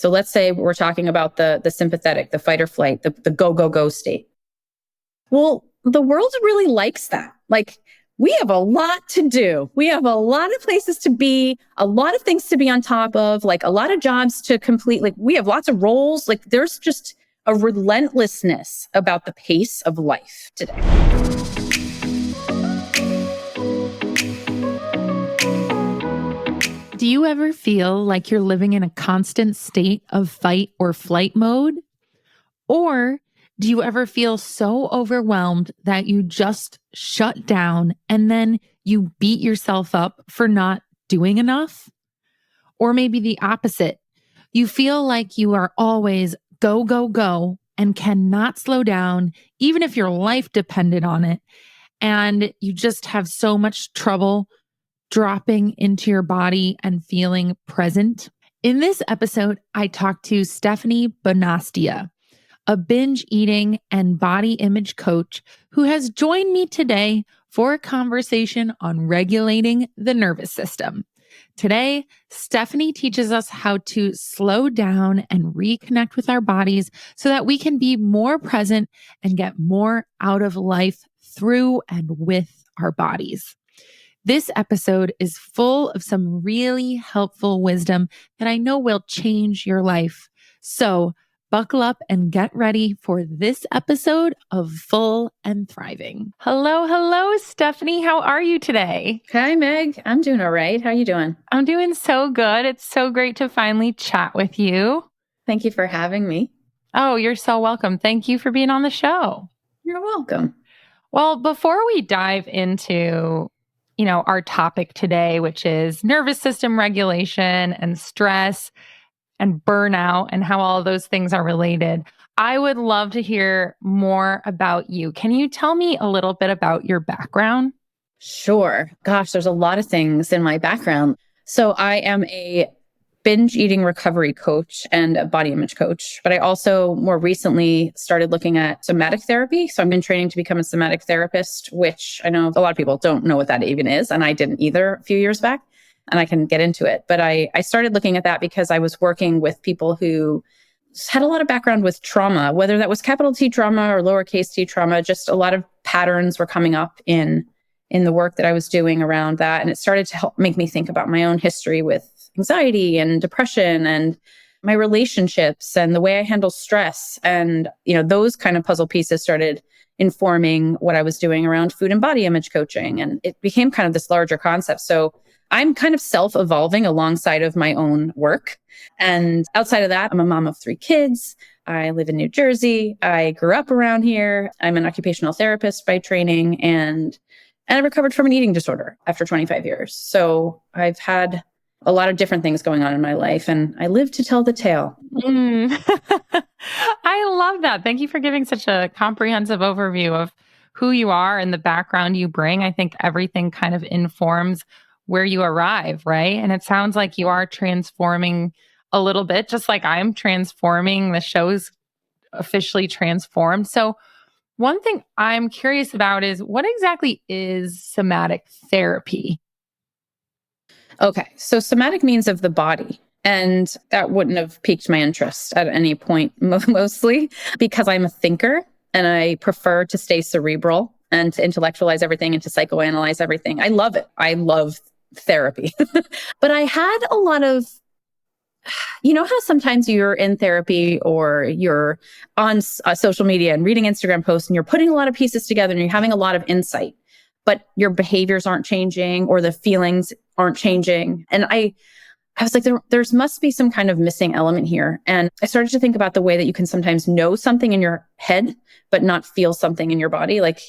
So let's say we're talking about the sympathetic, the fight or flight, the go, go, go state. Well, the world really likes that. Like, we have a lot to do. We have a lot of places to be, a lot of things to be on top of, like a lot of jobs to complete. Like, we have lots of roles. Like, there's just a relentlessness about the pace of life today. Do you ever feel like you're living in a constant state of fight or flight mode? Or do you ever feel so overwhelmed that you just shut down and then you beat yourself up for not doing enough? Or maybe the opposite. You feel like you are always go, go, go and cannot slow down, even if your life depended on it. And you just have so much trouble dropping into your body and feeling present. In this episode, I talked to Stephanie Bonastia, a binge eating and body image coach who has joined me today for a conversation on regulating the nervous system. Today, Stephanie teaches us how to slow down and reconnect with our bodies so that we can be more present and get more out of life through and with our bodies. This episode is full of some really helpful wisdom that I know will change your life. So buckle up and get ready for this episode of Full and Thriving. Hello, Stephanie. How are you today? Hi, Meg. I'm doing all right. How are you doing? I'm doing so good. It's so great to finally chat with you. Thank you for having me. Oh, you're so welcome. Thank you for being on the show. You're welcome. Well, before we dive into our topic today, which is nervous system regulation and stress and burnout and how all of those things are related, I would love to hear more about you. Can you tell me a little bit about your background? Sure. Gosh, there's a lot of things in my background. So I am a binge eating recovery coach and a body image coach, but I also more recently started looking at somatic therapy. So I've been training to become a somatic therapist, which I know a lot of people don't know what that even is. And I didn't either a few years back, and I can get into it. But I started looking at that because I was working with people who had a lot of background with trauma, whether that was capital T trauma or lowercase t trauma. Just a lot of patterns were coming up in the work that I was doing around that. And it started to help make me think about my own history with anxiety and depression and my relationships and the way I handle stress. And, those kind of puzzle pieces started informing what I was doing around food and body image coaching. And it became kind of this larger concept. So I'm kind of self-evolving alongside of my own work. And outside of that, I'm a mom of 3 kids. I live in New Jersey. I grew up around here. I'm an occupational therapist by training, and I recovered from an eating disorder after 25 years. So I've had a lot of different things going on in my life, and I live to tell the tale. I love that. Thank you for giving such a comprehensive overview of who you are and the background you bring. I think everything kind of informs where you arrive, right? And it sounds like you are transforming a little bit, just like I'm transforming. The show's officially transformed. So one thing I'm curious about is, what exactly is somatic therapy? Okay, so somatic means of the body. And that wouldn't have piqued my interest at any point, mostly because I'm a thinker and I prefer to stay cerebral and to intellectualize everything and to psychoanalyze everything. I love it. I love therapy. But I had a lot of, how sometimes you're in therapy or you're on social media and reading Instagram posts and you're putting a lot of pieces together and you're having a lot of insight, but your behaviors aren't changing or the feelings aren't changing. And I was like, there's must be some kind of missing element here. And I started to think about the way that you can sometimes know something in your head, but not feel something in your body. Like,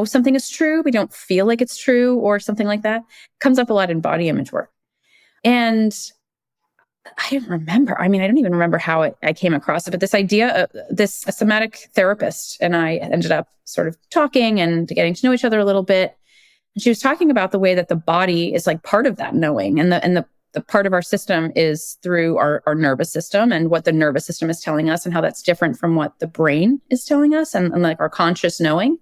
something is true, but you don't feel like it's true or something like that. It comes up a lot in body image work. And I didn't remember. I don't even remember how I came across it, but this idea of a somatic therapist and I ended up sort of talking and getting to know each other a little bit. And she was talking about the way that the body is like part of that knowing, and the part of our system is through our nervous system and what the nervous system is telling us and how that's different from what the brain is telling us and like our conscious knowing.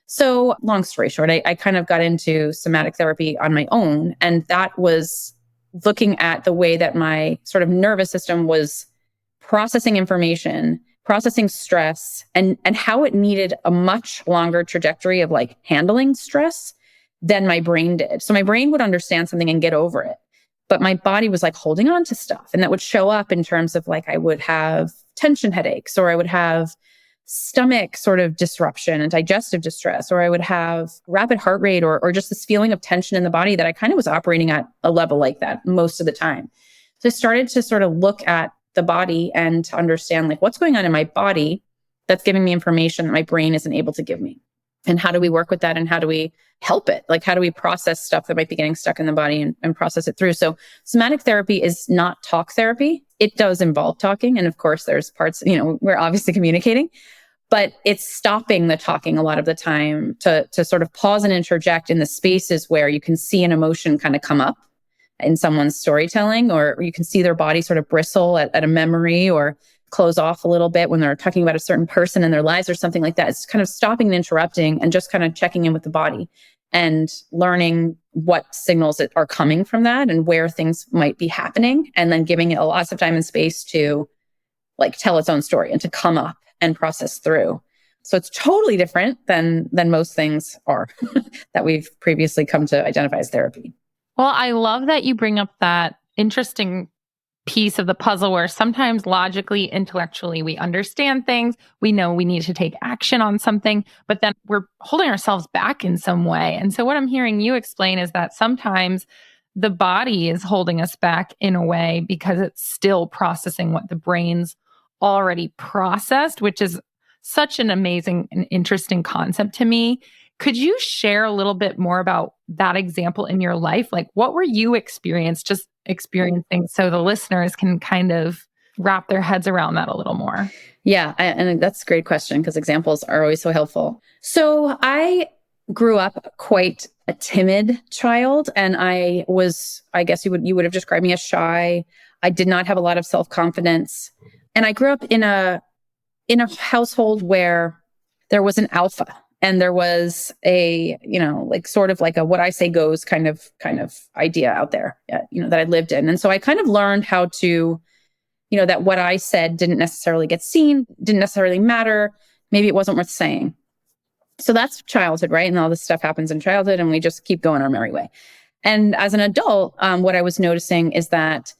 So long story short, I kind of got into somatic therapy on my own, and that was looking at the way that my sort of nervous system was processing information, processing stress, and how it needed a much longer trajectory of like handling stress than my brain did. So my brain would understand something and get over it, but my body was like holding on to stuff. And that would show up in terms of like, I would have tension headaches, or I would have stomach sort of disruption and digestive distress, or I would have rapid heart rate, or just this feeling of tension in the body that I kind of was operating at a level like that most of the time. So I started to sort of look at the body and to understand like what's going on in my body that's giving me information that my brain isn't able to give me. And how do we work with that? And how do we help it? Like, how do we process stuff that might be getting stuck in the body and process it through? So somatic therapy is not talk therapy. It does involve talking. And of course, there's parts, we're obviously communicating, but it's stopping the talking a lot of the time to sort of pause and interject in the spaces where you can see an emotion kind of come up in someone's storytelling, or you can see their body sort of bristle at a memory or close off a little bit when they're talking about a certain person in their lives or something like that. It's kind of stopping and interrupting and just kind of checking in with the body and learning what signals are coming from that and where things might be happening, and then giving it lots of time and space to like tell its own story and to come up and process through. So it's totally different than most things are that we've previously come to identify as therapy. Well, I love that you bring up that interesting piece of the puzzle where sometimes logically, intellectually, we understand things. We know we need to take action on something, but then we're holding ourselves back in some way. And so what I'm hearing you explain is that sometimes the body is holding us back in a way because it's still processing what the brain's already processed, which is such an amazing and interesting concept to me. Could you share a little bit more about that example in your life? Like, what were you experiencing so the listeners can kind of wrap their heads around that a little more? Yeah, and that's a great question because examples are always so helpful. So I grew up quite a timid child, and I guess you would have described me as shy. I did not have a lot of self-confidence. And I grew up in a household where there was an alpha. And there was a, like sort of like a what I say goes kind of idea out there, that I lived in. And so I kind of learned how to, that what I said didn't necessarily get seen, didn't necessarily matter. Maybe it wasn't worth saying. So that's childhood, right? And all this stuff happens in childhood and we just keep going our merry way. And as an adult, what I was noticing is that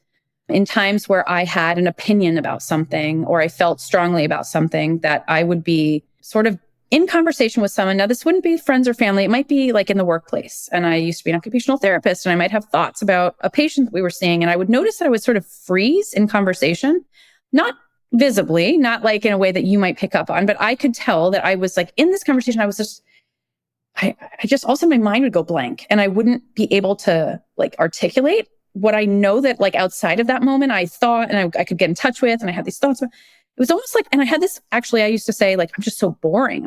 in times where I had an opinion about something or I felt strongly about something, that I would be sort of in conversation with someone. Now, this wouldn't be friends or family. It might be like in the workplace. And I used to be an occupational therapist, and I might have thoughts about a patient that we were seeing. And I would notice that I would sort of freeze in conversation, not visibly, not like in a way that you might pick up on, but I could tell that I was like in this conversation, I was just, I just, also my mind would go blank and I wouldn't be able to like articulate what I know that like outside of that moment I thought, and I could get in touch with, and I had these thoughts. It was almost like, and I had this, actually, I used to say like, I'm just so boring.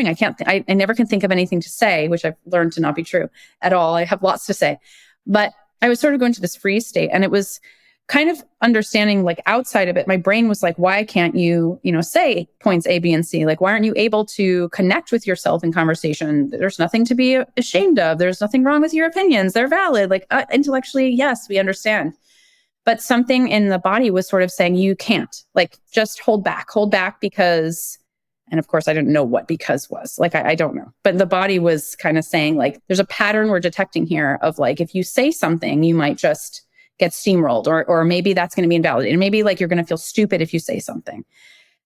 I can't, I never can think of anything to say, which I've learned to not be true at all. I have lots to say, but I was sort of going to this freeze state, and it was kind of understanding like outside of it, my brain was like, why can't you, say points A, B, and C? Like, why aren't you able to connect with yourself in conversation? There's nothing to be ashamed of. There's nothing wrong with your opinions. They're valid. Like intellectually, yes, we understand. But something in the body was sort of saying, you can't, like, just hold back because, and of course I didn't know what because was, like, I don't know. But the body was kind of saying like, there's a pattern we're detecting here of like, if you say something, you might just get steamrolled, or maybe that's going to be invalidated. Maybe like you're going to feel stupid if you say something.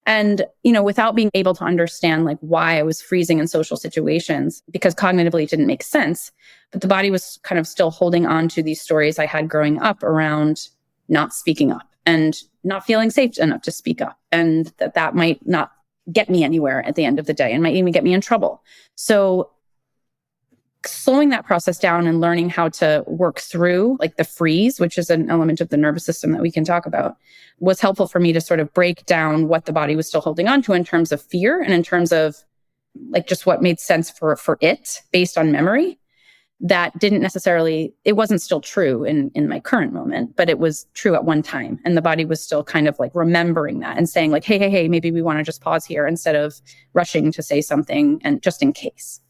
And, without being able to understand like why I was freezing in social situations, because cognitively it didn't make sense, but the body was kind of still holding on to these stories I had growing up around not speaking up and not feeling safe enough to speak up, and that might not get me anywhere at the end of the day and might even get me in trouble. So slowing that process down and learning how to work through like the freeze, which is an element of the nervous system that we can talk about, was helpful for me to sort of break down what the body was still holding on to in terms of fear and in terms of like just what made sense for it based on memory. That didn't necessarily, it wasn't still true in my current moment, but it was true at one time. And the body was still kind of like remembering that and saying like, hey, maybe we want to just pause here instead of rushing to say something and just in case.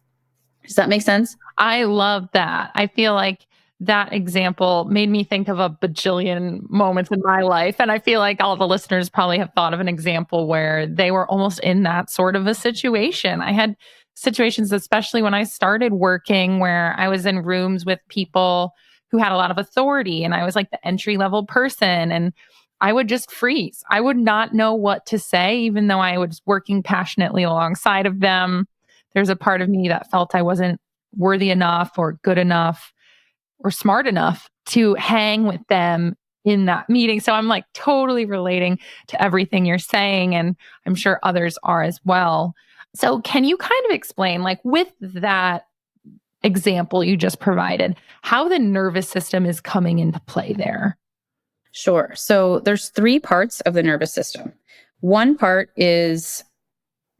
Does that make sense? I love that. I feel like that example made me think of a bajillion moments in my life. And I feel like all the listeners probably have thought of an example where they were almost in that sort of a situation. I had situations, especially when I started working, where I was in rooms with people who had a lot of authority and I was like the entry level person. And I would just freeze. I would not know what to say, even though I was working passionately alongside of them. There's a part of me that felt I wasn't worthy enough or good enough or smart enough to hang with them in that meeting. So I'm like totally relating to everything you're saying. And I'm sure others are as well. So can you kind of explain, like with that example you just provided, how the nervous system is coming into play there? Sure. So there's three parts of the nervous system. One part is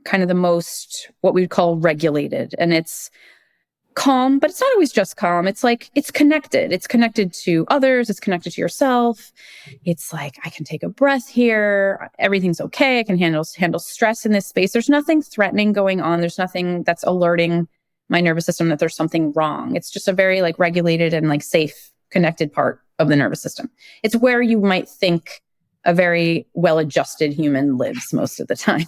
kind of the most, what we'd call regulated, and it's calm, but it's not always just calm. It's like, it's connected. It's connected to others. It's connected to yourself. It's like, I can take a breath here. Everything's okay. I can handle stress in this space. There's nothing threatening going on. There's nothing that's alerting my nervous system that there's something wrong. It's just a very like regulated and like safe, connected part of the nervous system. It's where you might think a very well-adjusted human lives most of the time.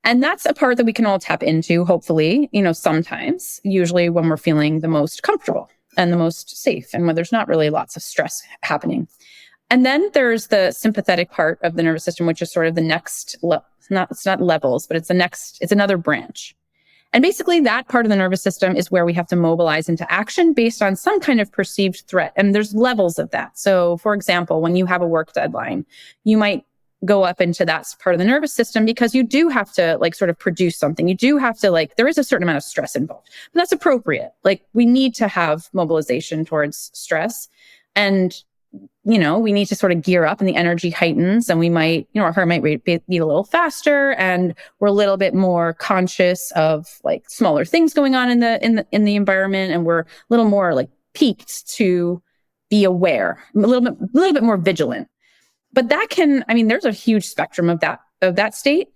And that's a part that we can all tap into, hopefully, sometimes, usually when we're feeling the most comfortable and the most safe and when there's not really lots of stress happening. And then there's the sympathetic part of the nervous system, which is sort of the next, it's not levels, but it's another branch. And basically that part of the nervous system is where we have to mobilize into action based on some kind of perceived threat. And there's levels of that. So for example, when you have a work deadline, you might go up into that part of the nervous system because you do have to like sort of produce something. You do have to there is a certain amount of stress involved, but that's appropriate. Like we need to have mobilization towards stress and, we need to sort of gear up and the energy heightens and we might, our heart might beat a little faster and we're a little bit more conscious of like smaller things going on in the environment. And we're a little more like peaked to be aware, a little bit more vigilant. But there's a huge spectrum of that state.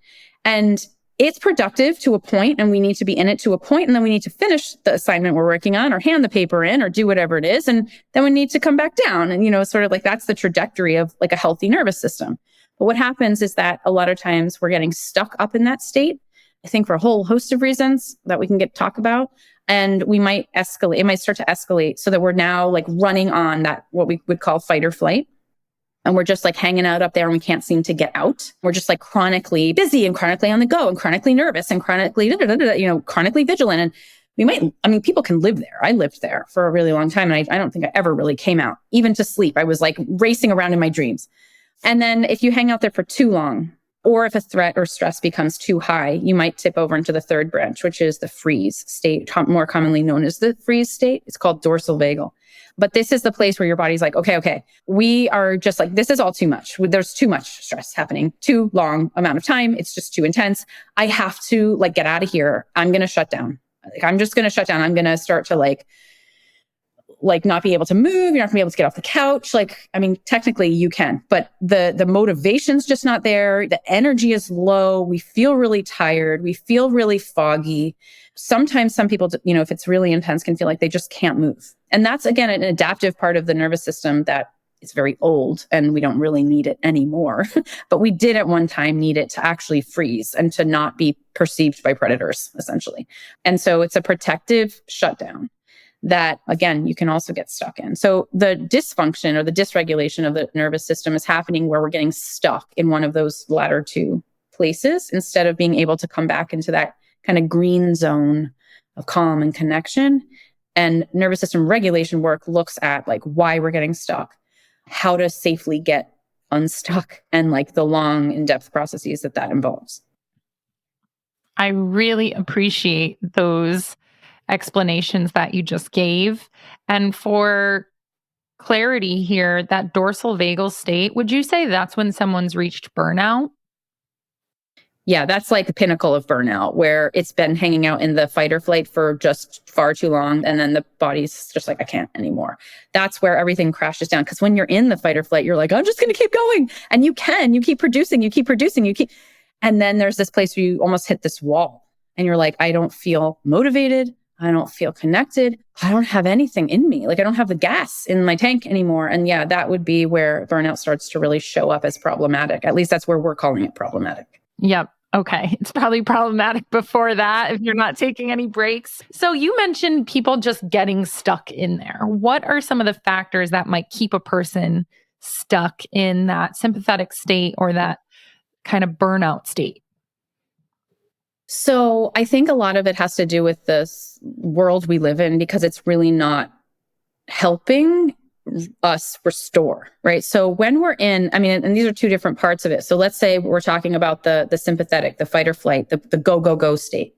And it's productive to a point, and we need to be in it to a point, and then we need to finish the assignment we're working on or hand the paper in or do whatever it is. And then we need to come back down. And, sort of like that's the trajectory of like a healthy nervous system. But what happens is that a lot of times we're getting stuck up in that state, I think for a whole host of reasons that we can talk about. And we might escalate. It might start to escalate so that we're now like running on that, what we would call fight or flight. And we're just like hanging out up there and we can't seem to get out. We're just like chronically busy and chronically on the go and chronically nervous and chronically, chronically vigilant. And people can live there. I lived there for a really long time. And I don't think I ever really came out, even to sleep. I was like racing around in my dreams. And then if you hang out there for too long, or if a threat or stress becomes too high, you might tip over into the third branch, which is the freeze state, more commonly known as the freeze state. It's called dorsal vagal. But this is the place where your body's like, okay, we are just like, this is all too much. There's too much stress happening, too long amount of time. It's just too intense. I have to like get out of here. I'm going to shut down. I'm just going to shut down. I'm going to start to like not be able to move. You're not gonna be able to get off the couch. Technically you can, but the motivation's just not there. The energy is low. We feel really tired. We feel really foggy. Sometimes some people, if it's really intense, can feel like they just can't move. And that's, again, an adaptive part of the nervous system that is very old and we don't really need it anymore. But we did at one time need it to actually freeze and to not be perceived by predators, essentially. And so it's a protective shutdown that, again, you can also get stuck in. So the dysfunction or the dysregulation of the nervous system is happening where we're getting stuck in one of those latter two places instead of being able to come back into that kind of green zone of calm and connection. And nervous system regulation work looks at like why we're getting stuck, how to safely get unstuck, and like the long in-depth processes that involves. I really appreciate those explanations that you just gave. And for clarity here, that dorsal vagal state, would you say that's when someone's reached burnout? Yeah, that's like the pinnacle of burnout, where it's been hanging out in the fight or flight for just far too long. And then the body's just like, I can't anymore. That's where everything crashes down. Because when you're in the fight or flight, you're like, I'm just going to keep going. And you keep producing. And then there's this place where you almost hit this wall. And you're like, I don't feel motivated. I don't feel connected. I don't have anything in me. Like I don't have the gas in my tank anymore. And yeah, that would be where burnout starts to really show up as problematic. At least that's where we're calling it problematic. Yep. Okay. It's probably problematic before that if you're not taking any breaks. So you mentioned people just getting stuck in there. What are some of the factors that might keep a person stuck in that sympathetic state or that kind of burnout state? So I think a lot of it has to do with this world we live in because it's really not helping us restore, right? So when we're in, I mean, and these are two different parts of it. So let's say we're talking about the sympathetic, the fight or flight, the go, go, go state.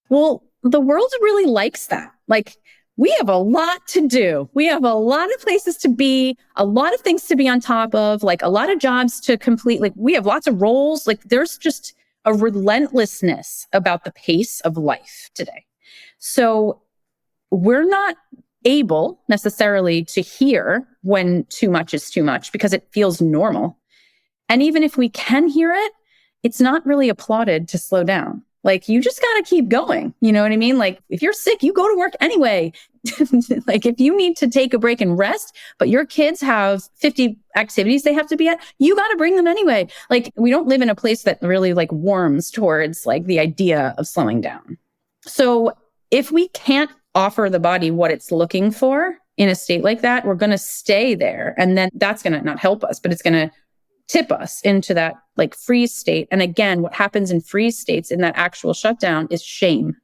Well, the world really likes that. Like we have a lot to do. We have a lot of places to be, a lot of things to be on top of, like a lot of jobs to complete. Like we have lots of roles. Like there's just a relentlessness about the pace of life today. So we're not able necessarily to hear when too much is too much because it feels normal. And even if we can hear it, it's not really applauded to slow down. Like you just got to keep going. You know what I mean? Like if you're sick, you go to work anyway. Like if you need to take a break and rest, but your kids have 50 activities they have to be at, you got to bring them anyway. Like we don't live in a place that really like warms towards like the idea of slowing down. So if we can't offer the body what it's looking for in a state like that, we're going to stay there. And then that's going to not help us, but it's going to tip us into that like freeze state. And again, what happens in freeze states in that actual shutdown is shame.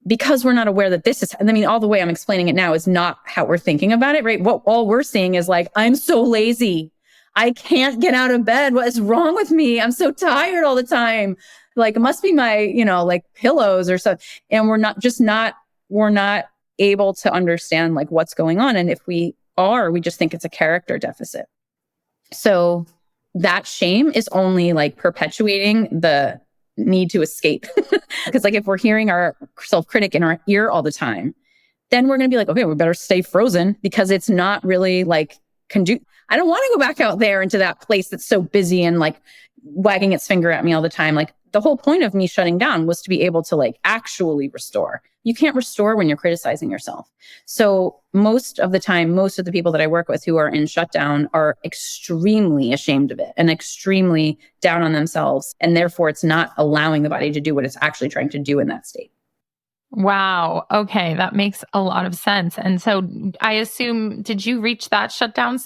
Because we're not aware that this is, I mean, all the way I'm explaining it now is not how we're thinking about it, right? What all we're seeing is like, I'm so lazy. I can't get out of bed. What is wrong with me? I'm so tired all the time. Like it must be my, like pillows or something. And we're not able to understand like what's going on. And if we are, we just think it's a character deficit. So that shame is only like perpetuating the need to escape. Because like if we're hearing our self-critic in our ear all the time, then we're going to be like, okay, we better stay frozen because it's not really like I don't want to go back out there into that place that's so busy and like wagging its finger at me all the time. Like the whole point of me shutting down was to be able to like actually restore. You can't restore when you're criticizing yourself. So most of the time, most of the people that I work with who are in shutdown are extremely ashamed of it and extremely down on themselves. And therefore it's not allowing the body to do what it's actually trying to do in that state. Wow. Okay. That makes a lot of sense. And so I assume, did you reach that shutdown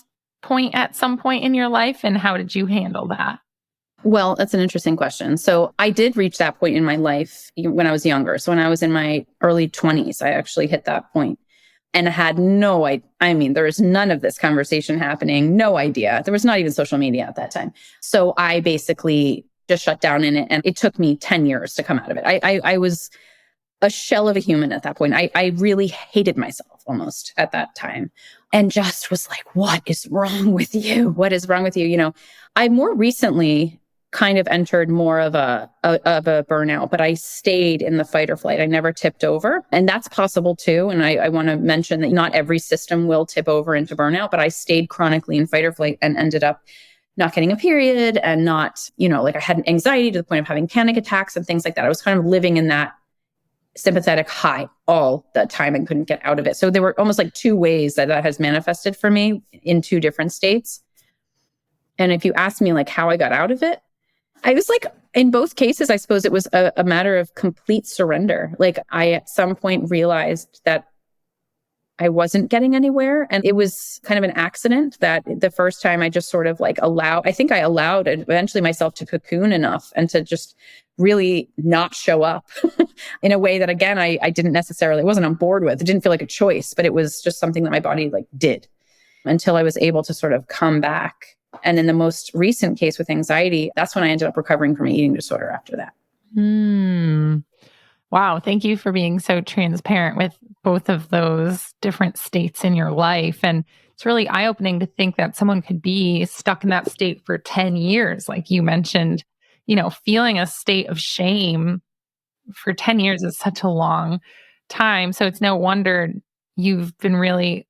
point at some point in your life? And how did you handle that? Well, that's an interesting question. So I did reach that point in my life when I was younger. So when I was in my early 20s, I actually hit that point and had no idea. I mean, there was none of this conversation happening, no idea. There was not even social media at that time. So I basically just shut down in it. And it took me 10 years to come out of it. I was a shell of a human at that point. I really hated myself almost at that time and just was like, what is wrong with you? What is wrong with you? I more recently kind of entered more of a burnout, but I stayed in the fight or flight. I never tipped over. And that's possible too. And I want to mention that not every system will tip over into burnout, but I stayed chronically in fight or flight and ended up not getting a period and not, like I had anxiety to the point of having panic attacks and things like that. I was kind of living in that sympathetic high all the time and couldn't get out of it. So there were almost like two ways that has manifested for me in two different states. And if you ask me like how I got out of it, I was like, in both cases, I suppose it was a matter of complete surrender. Like I, at some point, realized that I wasn't getting anywhere. And it was kind of an accident that the first time I just sort of like I think I allowed eventually myself to cocoon enough and to just really not show up in a way that, again, I wasn't on board with. It didn't feel like a choice, but it was just something that my body like did until I was able to sort of come back. And in the most recent case with anxiety, that's when I ended up recovering from an eating disorder after that. Wow. Thank you for being so transparent with both of those different states in your life. And it's really eye-opening to think that someone could be stuck in that state for 10 years. Like you mentioned, feeling a state of shame for 10 years is such a long time. So it's no wonder you've been really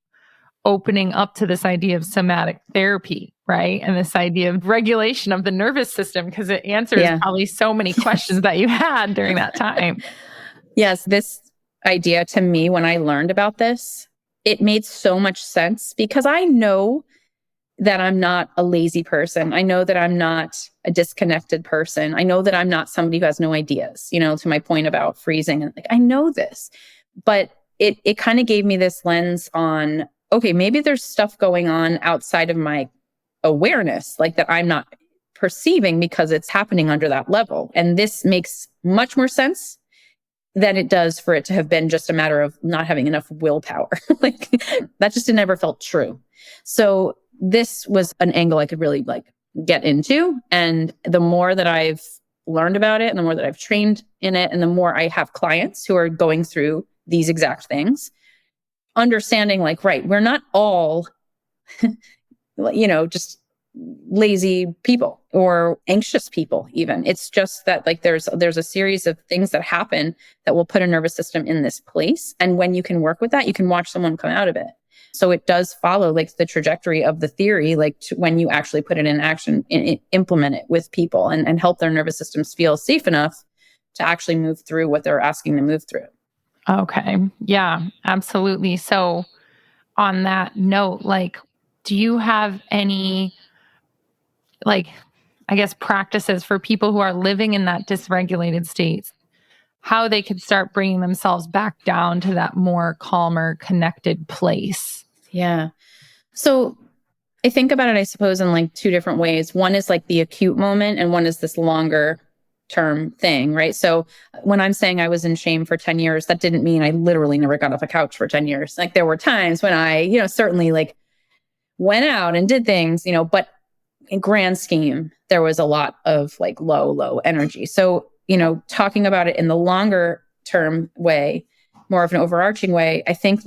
opening up to this idea of somatic therapy, right? And this idea of regulation of the nervous system, because it answers probably so many questions that you had during that time. Yes, this idea to me when I learned about this. It made so much sense because I know that I'm not a lazy person. I know that I'm not a disconnected person. I know that I'm not somebody who has no ideas, to my point about freezing. And like, I know this, but it kind of gave me this lens on, okay, maybe there's stuff going on outside of my awareness, like that I'm not perceiving because it's happening under that level. And this makes much more sense than it does for it to have been just a matter of not having enough willpower. Like that just never felt true. So this was an angle I could really get into. And the more that I've learned about it and the more that I've trained in it, and the more I have clients who are going through these exact things, understanding right, we're not all, just lazy people or anxious people even. It's just that there's a series of things that happen that will put a nervous system in this place. And when you can work with that, you can watch someone come out of it. So it does follow the trajectory of the theory, when you actually put it in action and implement it with people and help their nervous systems feel safe enough to actually move through what they're asking to move through. Okay. Yeah, absolutely. So on that note, do you have any, I guess, practices for people who are living in that dysregulated state, how they could start bringing themselves back down to that more calmer, connected place? Yeah. So I think about it, I suppose, in two different ways. One is the acute moment, and one is this longer term thing, right? So when I'm saying I was in shame for 10 years, that didn't mean I literally never got off a couch for 10 years. There were times when I, certainly went out and did things, but in grand scheme, there was a lot of low energy. So, talking about it in the longer term way, more of an overarching way, I think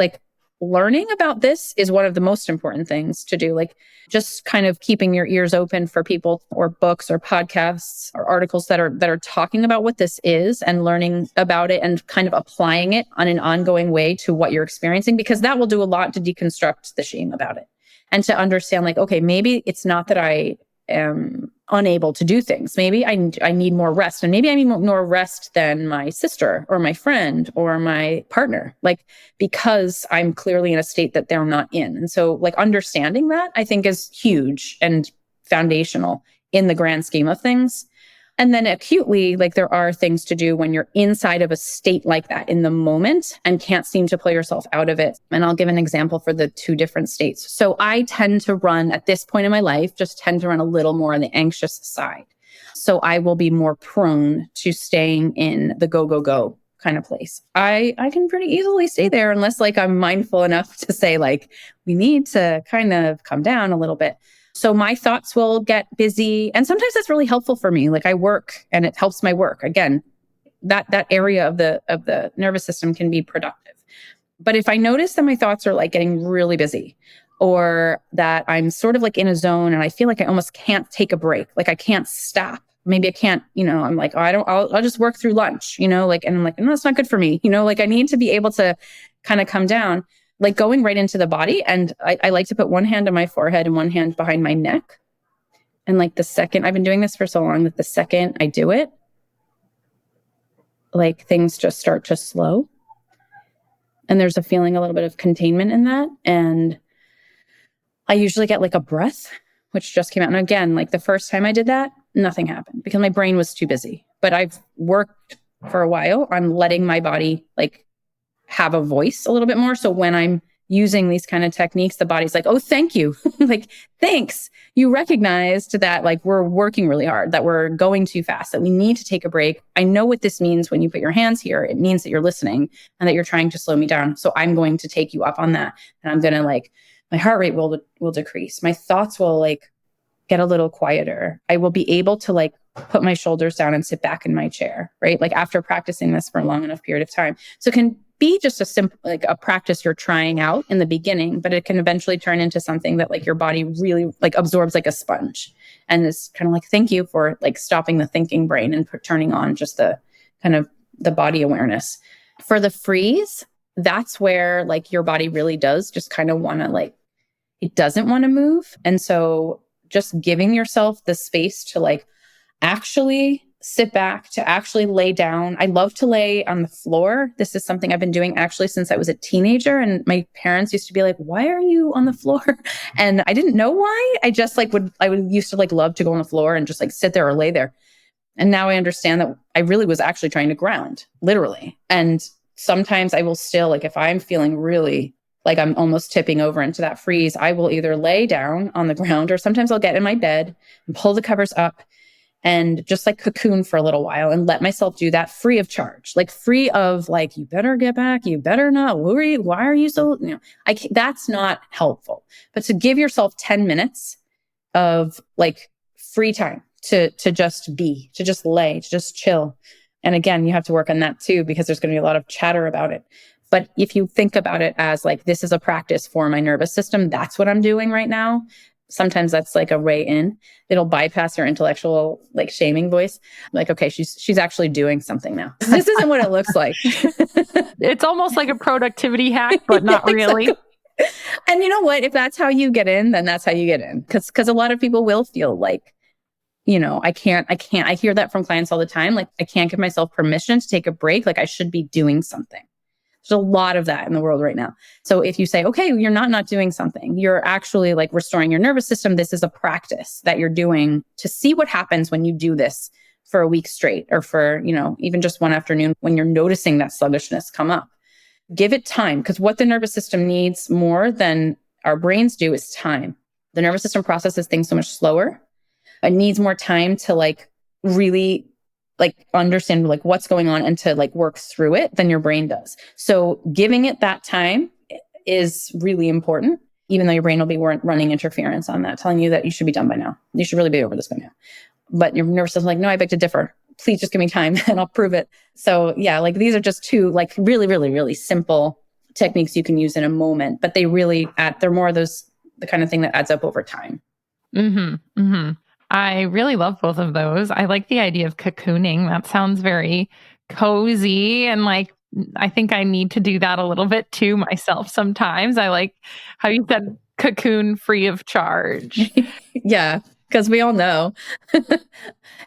learning about this is one of the most important things to do. Just kind of keeping your ears open for people or books or podcasts or articles that are talking about what this is, and learning about it and kind of applying it on an ongoing way to what you're experiencing, because that will do a lot to deconstruct the shame about it and to understand okay, maybe it's not that I am unable to do things. Maybe I need more rest, and maybe I need more rest than my sister or my friend or my partner, because I'm clearly in a state that they're not in. And so understanding that, I think, is huge and foundational in the grand scheme of things. And then acutely, there are things to do when you're inside of a state like that in the moment and can't seem to pull yourself out of it. And I'll give an example for the two different states. So I tend to run, at this point in my life, a little more on the anxious side. So I will be more prone to staying in the go, go, go kind of place. I can pretty easily stay there unless I'm mindful enough to say we need to kind of come down a little bit. So my thoughts will get busy. And sometimes that's really helpful for me. I work and it helps my work. Again, that area of the nervous system can be productive. But if I notice that my thoughts are getting really busy, or that I'm sort of in a zone and I feel I almost can't take a break, I can't stop. Maybe I can't, I'm I'll just work through lunch, and I'm no, that's not good for me. I need to be able to kind of come down. Going right into the body. And I like to put one hand on my forehead and one hand behind my neck. And the second, I've been doing this for so long that the second I do it, things just start to slow. And there's a feeling, a little bit of containment in that. And I usually get a breath, which just came out. And again, the first time I did that, nothing happened because my brain was too busy. But I've worked for a while on letting my body have a voice a little bit more. So when I'm using these kind of techniques, the body's oh, thank you. Thanks. You recognized that we're working really hard, that we're going too fast, that we need to take a break. I know what this means when you put your hands here. It means that you're listening and that you're trying to slow me down. So I'm going to take you up on that. And I'm going to my heart rate will decrease. My thoughts will get a little quieter. I will be able to put my shoulders down and sit back in my chair, right? After practicing this for a long enough period of time. So it can be just a simple, a practice you're trying out in the beginning, but it can eventually turn into something that your body really absorbs like a sponge. And it's kind of thank you for stopping the thinking brain and turning on just the kind of the body awareness. For the freeze, that's where your body really does just kind of want to it doesn't want to move. And so just giving yourself the space to actually sit back, to actually lay down. I love to lay on the floor. This is something I've been doing actually since I was a teenager. And my parents used to be like, why are you on the floor? And I didn't know why. I just I would used to love to go on the floor and just sit there or lay there. And now I understand that I really was actually trying to ground, literally. And sometimes I will still, if I'm feeling really like I'm almost tipping over into that freeze, I will either lay down on the ground, or sometimes I'll get in my bed and pull the covers up and just cocoon for a little while and let myself do that free of charge, free of you better get back, you better not worry. Why are you so, that's not helpful. But to give yourself 10 minutes of free time to just be, to just lay, to just chill. And again, you have to work on that too, because there's going to be a lot of chatter about it. But if you think about it as this is a practice for my nervous system, that's what I'm doing right now. Sometimes that's a way in. It'll bypass your intellectual shaming voice. Okay, she's actually doing something now. This isn't what it looks like. It's almost like a productivity hack, but not really. Exactly. And you know what? If that's how you get in, then that's how you get in. Because a lot of people will feel I can't. I hear that from clients all the time. I can't give myself permission to take a break. I should be doing something. There's a lot of that in the world right now. So if you say, okay, you're not doing something, you're actually restoring your nervous system. This is a practice that you're doing to see what happens when you do this for a week straight, or for, even just one afternoon when you're noticing that sluggishness come up. Give it time, because what the nervous system needs more than our brains do is time. The nervous system processes things so much slower. It needs more time to really understand what's going on and to work through it than your brain does. So giving it that time is really important, even though your brain will be running interference on that, telling you that you should be done by now. You should really be over this by now. But your nervous system's no, I beg to differ. Please just give me time and I'll prove it. So yeah, these are just two really, really, really simple techniques you can use in a moment, but they're more of the kind of thing that adds up over time. Mm-hmm. Mm-hmm. I really love both of those. I like the idea of cocooning. That sounds very cozy. And I think I need to do that a little bit too myself sometimes. I like how you said cocoon free of charge. Yeah, because we all know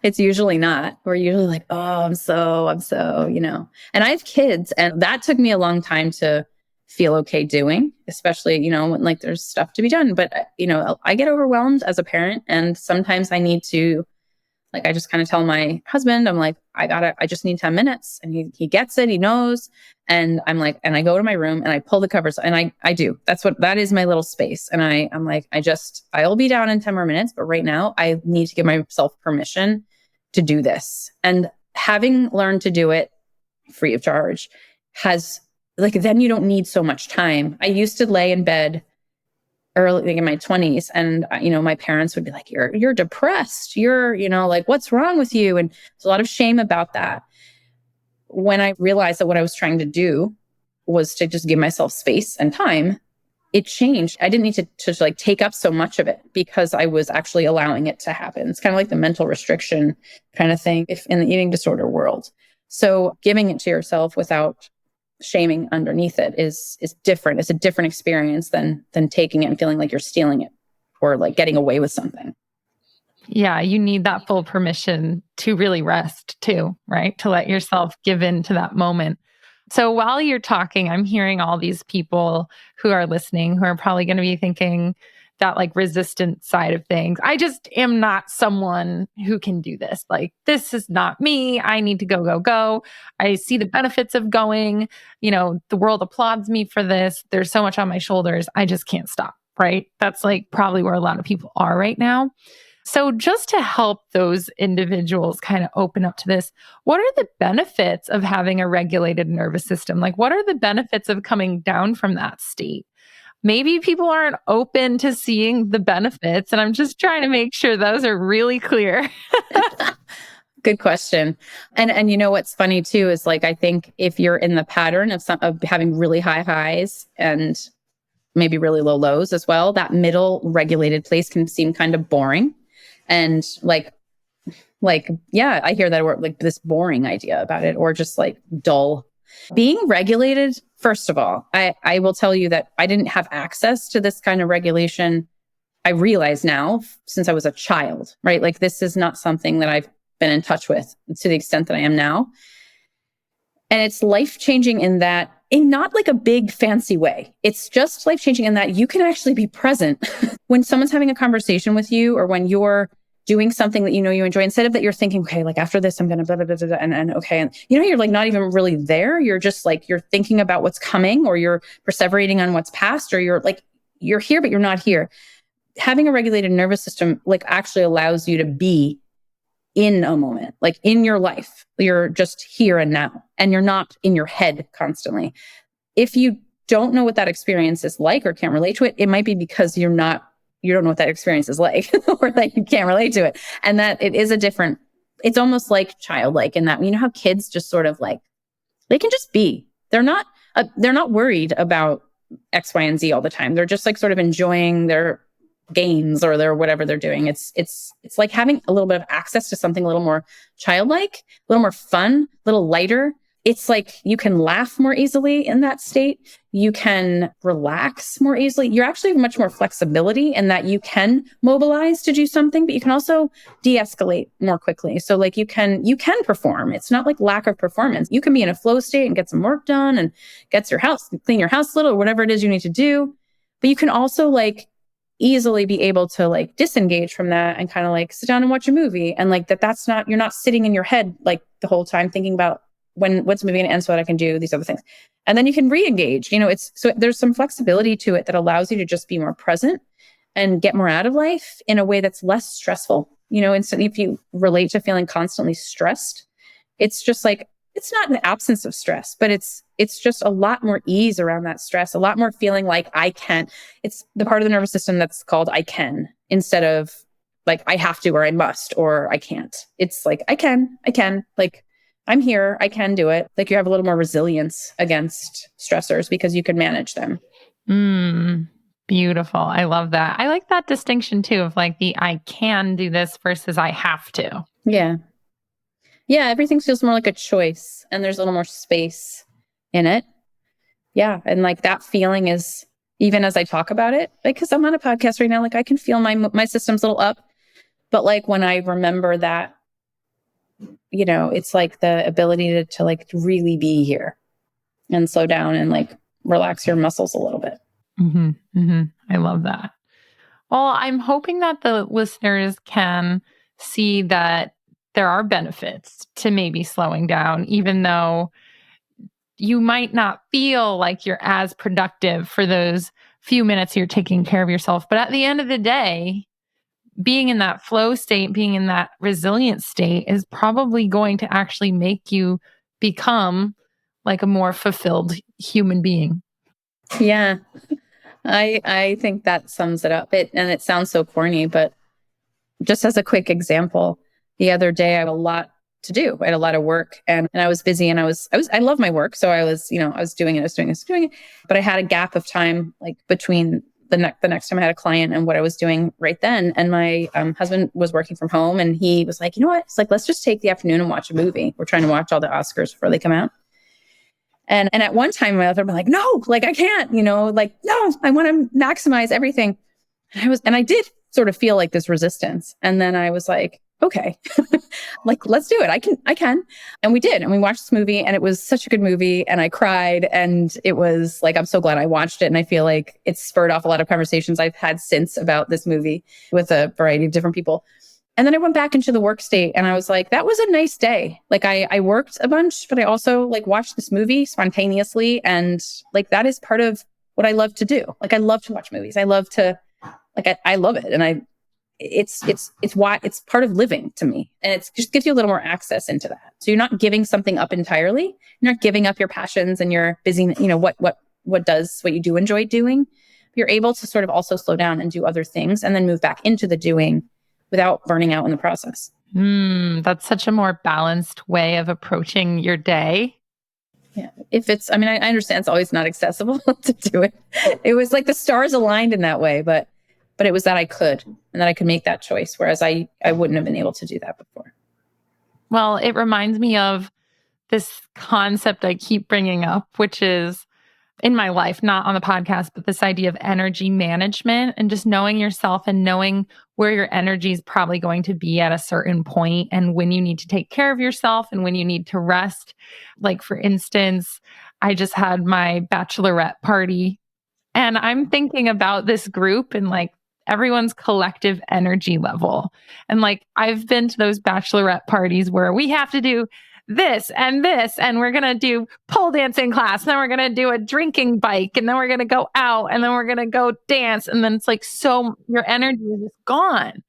it's usually not. We're usually oh, I'm so, and I have kids, and that took me a long time to feel okay doing, especially, when there's stuff to be done. But, I get overwhelmed as a parent, and sometimes I need to, I just kind of tell my husband, I'm I just need 10 minutes. And he gets it, he knows. And I'm and I go to my room and I pull the covers, and I do. That is my little space. And I'm I'll be down in 10 more minutes, but right now I need to give myself permission to do this. And having learned to do it free of charge has then you don't need so much time. I used to lay in bed early in my 20s, and my parents would be you're depressed. You're, what's wrong with you? And there's a lot of shame about that. When I realized that what I was trying to do was to just give myself space and time, it changed. I didn't need to take up so much of it, because I was actually allowing it to happen. It's kind of like the mental restriction kind of thing in the eating disorder world. So giving it to yourself without shaming underneath it is different. It's a different experience than taking it and feeling like you're stealing it or getting away with something. Yeah, you need that full permission to really rest too, right? To let yourself give in to that moment. So while you're talking, I'm hearing all these people who are listening who are probably going to be thinking that resistant side of things. I just am not someone who can do this. This is not me. I need to go, go, go. I see the benefits of going. The world applauds me for this. There's so much on my shoulders. I just can't stop, right? That's probably where a lot of people are right now. So just to help those individuals kind of open up to this, what are the benefits of having a regulated nervous system? What are the benefits of coming down from that state? Maybe people aren't open to seeing the benefits, and I'm just trying to make sure those are really clear. Good question. And what's funny too is I think if you're in the pattern of having really high highs and maybe really low lows as well, that middle regulated place can seem kind of boring. And yeah, I hear that word, this boring idea about it, or just dull. Being regulated, first of all, I will tell you that I didn't have access to this kind of regulation. I realize now, since I was a child, right? This is not something that I've been in touch with to the extent that I am now. And it's life-changing in that, in not like a big fancy way. It's just life-changing in that you can actually be present when someone's having a conversation with you, or when you're doing something that you know you enjoy, instead of that you're thinking, okay, like after this, I'm going to blah, blah, blah, blah, and okay. And you're like not even really there. You're just like, you're thinking about what's coming, or you're perseverating on what's past, or you're like, you're here, but you're not here. Having a regulated nervous system like actually allows you to be in a moment, like in your life. You're just here and now, and you're not in your head constantly. If you don't know what that experience is like or can't relate to it, it might be because you don't know what that experience is like, or that you can't relate to it. And that it is it's almost like childlike in that, how kids just sort of like, they can just be, they're not worried about X, Y, and Z all the time. They're just like sort of enjoying their games or their whatever they're doing. It's like having a little bit of access to something a little more childlike, a little more fun, a little lighter. It's like you can laugh more easily in that state. You can relax more easily. You're actually much more flexibility in that you can mobilize to do something, but you can also de-escalate more quickly. So like you can perform. It's not like lack of performance. You can be in a flow state and get some work done and clean your house a little, or whatever it is you need to do. But you can also like easily be able to like disengage from that and kind of like sit down and watch a movie, and like you're not sitting in your head like the whole time thinking about what's the movie going to end so that I can do these other things. And then you can re-engage, so there's some flexibility to it that allows you to just be more present and get more out of life in a way that's less stressful. Instantly, if you relate to feeling constantly stressed, it's just like, it's not an absence of stress, but it's just a lot more ease around that stress, a lot more feeling like I can. It's the part of the nervous system that's called I can, instead of like I have to, or I must, or I can't. It's like I can, like I'm here, I can do it. Like you have a little more resilience against stressors because you can manage them. Beautiful. I love that. I like that distinction too, of like the I can do this versus I have to. Yeah. Yeah, everything feels more like a choice, and there's a little more space in it. Yeah, and like that feeling is, even as I talk about it, like, because I'm on a podcast right now, like I can feel my system's a little up, but like when I remember that, it's like the ability to like really be here and slow down and like relax your muscles a little bit. Mm-hmm, mm-hmm. I love that. Well, I'm hoping that the listeners can see that there are benefits to maybe slowing down, even though you might not feel like you're as productive for those few minutes you're taking care of yourself. But at the end of the day, being in that flow state, being in that resilient state is probably going to actually make you become like a more fulfilled human being. Yeah. I think that sums it up. And it sounds so corny, but just as a quick example, the other day I had a lot to do. I had a lot of work, and I was busy, and I love my work. So I was doing it. But I had a gap of time like between the next time I had a client and what I was doing right then. And my husband was working from home, and he was like, you know what? It's like, let's just take the afternoon and watch a movie. We're trying to watch all the Oscars before they come out. And at one time, my other was like, no, like I can't, like, no, I want to maximize everything. And I did sort of feel like this resistance. And then I was like, okay, like, let's do it. I can. And we did. And we watched this movie, and it was such a good movie. And I cried, and it was like, I'm so glad I watched it. And I feel like it's spurred off a lot of conversations I've had since about this movie with a variety of different people. And then I went back into the work state, and I was like, that was a nice day. Like I worked a bunch, but I also like watched this movie spontaneously. And like, that is part of what I love to do. Like, I love to watch movies. I love to, like, I love it. And it's why it's part of living to me. And it just gives you a little more access into that. So you're not giving something up entirely. You're not giving up your passions and your busy, what you do enjoy doing. You're able to sort of also slow down and do other things, and then move back into the doing without burning out in the process. That's such a more balanced way of approaching your day. Yeah. I understand it's always not accessible to do it. It was like the stars aligned in that way, but it was that I could, and that I could make that choice. Whereas I wouldn't have been able to do that before. Well, it reminds me of this concept I keep bringing up, which is in my life, not on the podcast, but this idea of energy management and just knowing yourself and knowing where your energy is probably going to be at a certain point and when you need to take care of yourself and when you need to rest. Like, for instance, I just had my bachelorette party and I'm thinking about this group and like everyone's collective energy level. And like, I've been to those bachelorette parties where we have to do this, and we're going to do pole dancing class. And then we're going to do a drinking bike. And then we're going to go out and then we're going to go dance. And then it's like, so your energy is just gone.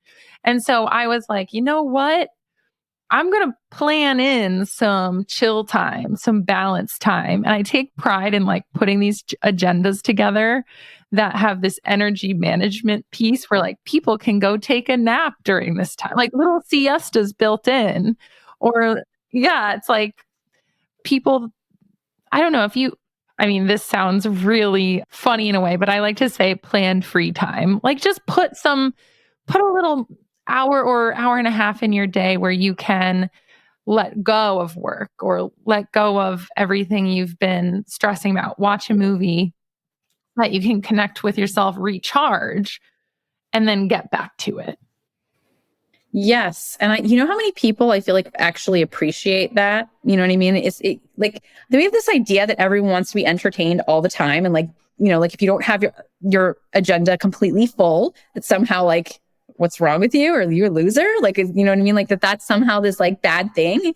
And so I was like, you know what? I'm going to plan in some chill time, some balance time. And I take pride in like putting these agendas together that have this energy management piece where like people can go take a nap during this time, like little siestas built in. Or, yeah, it's like people, I don't know if you, I mean, this sounds really funny in a way, but I like to say planned free time. Like just put a little hour or hour and a half in your day where you can let go of work or let go of everything you've been stressing about. Watch a movie that you can connect with yourself, recharge, and then get back to it. Yes. And you know how many people I feel like actually appreciate that? You know what I mean? Like we have this idea that everyone wants to be entertained all the time. And like, you know, like if you don't have your agenda completely full, that somehow like, what's wrong with you? Or you're a loser? Like, you know what I mean? Like that's somehow this like bad thing.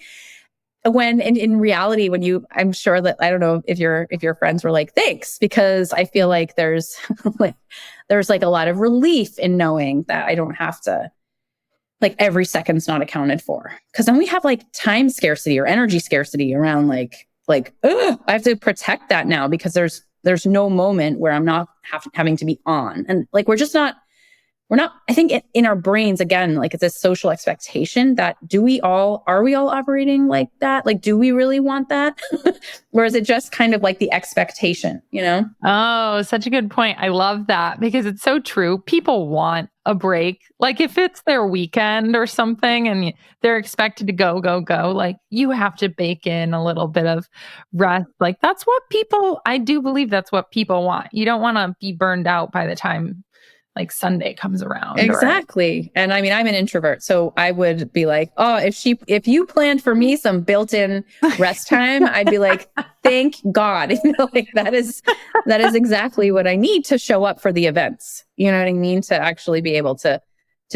When in reality, I'm sure that, I don't know if your friends were like, thanks, because I feel like there's like a lot of relief in knowing that I don't have to, like every second's not accounted for. Cause then we have like time scarcity or energy scarcity around like, I have to protect that now because there's no moment where I'm not having to be on. And like, we're not, I think in our brains, again, like it's a social expectation that are we all operating like that? Like, do we really want that? Or is it just kind of like the expectation, you know? Oh, such a good point. I love that because it's so true. People want a break. Like if it's their weekend or something and they're expected to go, like you have to bake in a little bit of rest. Like I do believe that's what people want. You don't want to be burned out by the time like Sunday comes around. Exactly. And I mean, I'm an introvert, so I would be like, oh, if you planned for me some built-in rest time, I'd be like, thank God. You know, like that is exactly what I need to show up for the events. You know what I mean? To actually be able to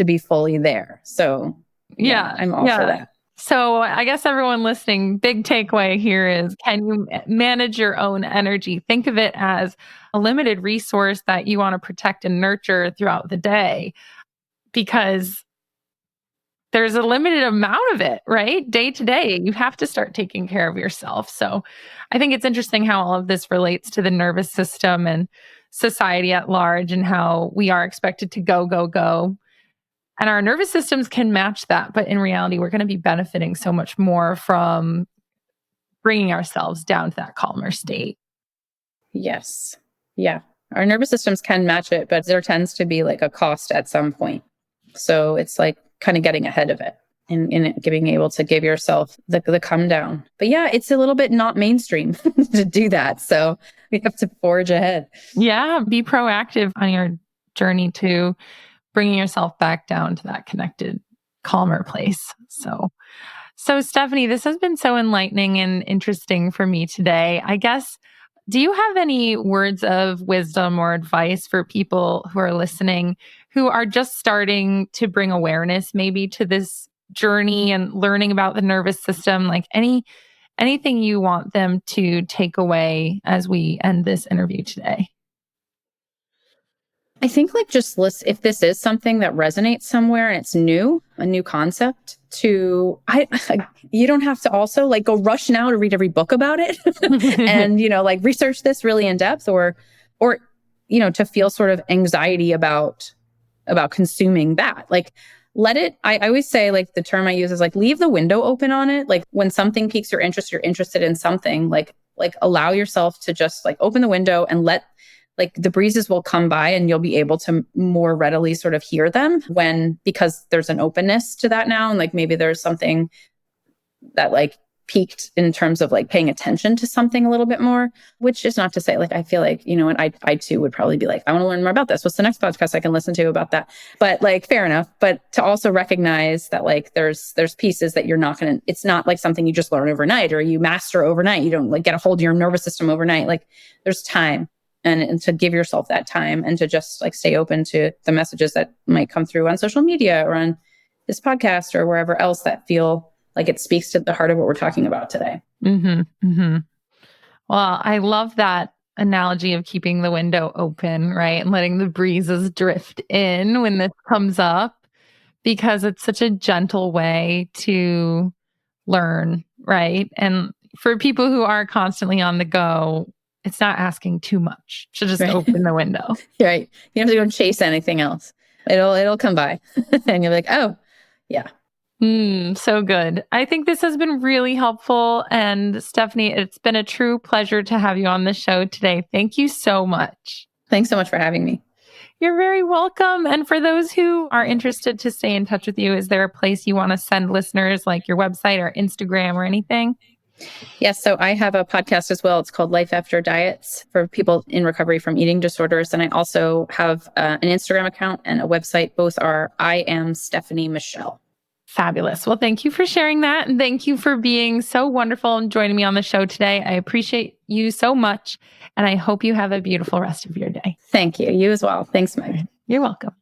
be fully there. So yeah, I'm all for that. So I guess everyone listening, big takeaway here is, can you manage your own energy? Think of it as a limited resource that you want to protect and nurture throughout the day because there's a limited amount of it, right? Day to day, you have to start taking care of yourself. So I think it's interesting how all of this relates to the nervous system and society at large and how we are expected to go. And our nervous systems can match that. But in reality, we're going to be benefiting so much more from bringing ourselves down to that calmer state. Yes. Yeah. Our nervous systems can match it, but there tends to be like a cost at some point. So it's like kind of getting ahead of it and being able to give yourself the come down. But yeah, it's a little bit not mainstream to do that. So we have to forge ahead. Yeah. Be proactive on your journey to bringing yourself back down to that connected, calmer place. So Stephanie, this has been so enlightening and interesting for me today. I guess, do you have any words of wisdom or advice for people who are listening who are just starting to bring awareness maybe to this journey and learning about the nervous system? Like anything you want them to take away as we end this interview today? I think like just list if this is something that resonates somewhere and it's a new concept you don't have to also like go rush now to read every book about it and, you know, like research this really in depth or, you know, to feel sort of anxiety about consuming that. Like let it, I always say like the term I use is like, leave the window open on it. Like when something piques your interest, you're interested in something, like allow yourself to just like open the window and let like the breezes will come by and you'll be able to more readily sort of hear them because there's an openness to that now. And like, maybe there's something that like peaked in terms of like paying attention to something a little bit more, which is not to say like, I feel like, you know, and I too would probably be like, I want to learn more about this. What's the next podcast I can listen to about that? But like, fair enough. But to also recognize that like, there's pieces that you're not going to, it's not like something you just learn overnight or you master overnight. You don't like get a hold of your nervous system overnight. Like there's time. And to give yourself that time and to just like stay open to the messages that might come through on social media or on this podcast or wherever else that feel like it speaks to the heart of what we're talking about today. Mm-hmm, mm-hmm. Well, I love that analogy of keeping the window open, right? And letting the breezes drift in when this comes up, because it's such a gentle way to learn, right? And for people who are constantly on the go, it's not asking too much to just open the window. Right. You don't have to go and chase anything else. It'll come by and you're like, oh, yeah. So good. I think this has been really helpful. And Stephanie, it's been a true pleasure to have you on the show today. Thank you so much. Thanks so much for having me. You're very welcome. And for those who are interested to stay in touch with you, is there a place you want to send listeners, like your website or Instagram or anything? Yes. So I have a podcast as well. It's called Life After Diets for people in recovery from eating disorders. And I also have an Instagram account and a website. Both are I Am Stephanie Michelle. Fabulous. Well, thank you for sharing that. And thank you for being so wonderful and joining me on the show today. I appreciate you so much. And I hope you have a beautiful rest of your day. Thank you. You as well. Thanks, Meg. You're welcome.